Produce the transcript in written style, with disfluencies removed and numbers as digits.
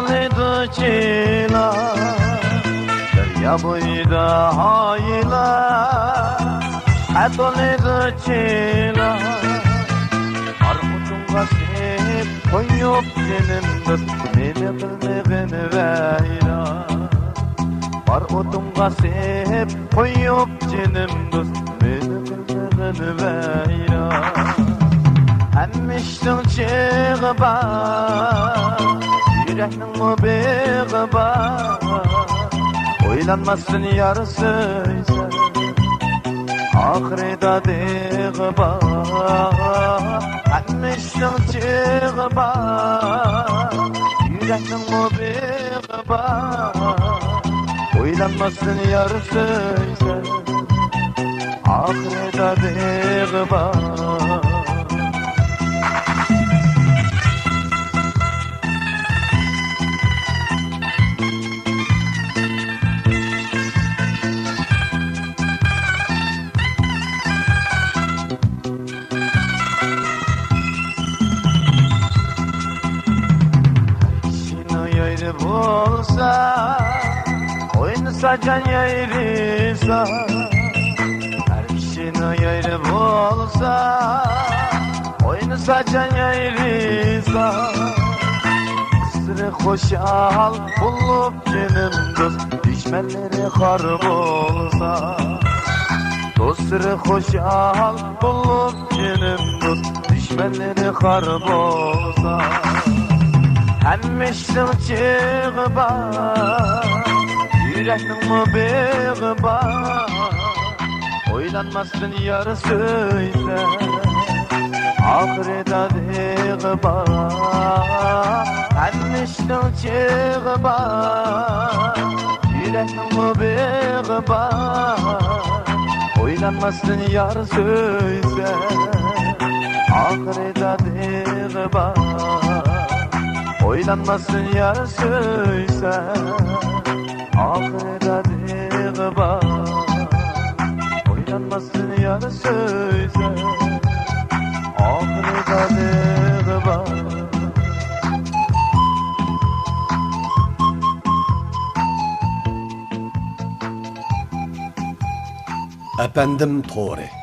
Atılıydı çila derya boyda hayla. Atılıydı çila armutunga sep koyup jenimdir meni kılmagın vayla. Armutunga sep koyup jenimdir meni kılmagın vayla. Hemmiştin çığı var, yüreknin mübeği var. Oylanmasın yarısıysa, ahirede deği var. Hemmiştin çığı var, yüreknin mübeği var. Oylanmasın yarısıysa, ahirede deği var. Olsa oynasa can yayrisa, her kişinin yeri olsa oynasa can yayrisa. Kısırı hoşal bulup canım dost, düşmanları harp olsa. Dostları hoşal bulup canım dost, düşmanları harp olsa. Hemmiştin çığı var, yüreknin mübeği var. Oylanmasın yarısıysa, ahirede deği var. Hemmiştin çığı var, yüreknin mübeği var. Oylanmasın yarısıysa, ahirede deği var. Oylanmasın yarısıysa, ahirede deği var. Oylanmasın yarısıysa, ahirede deği var. Efendim Tori.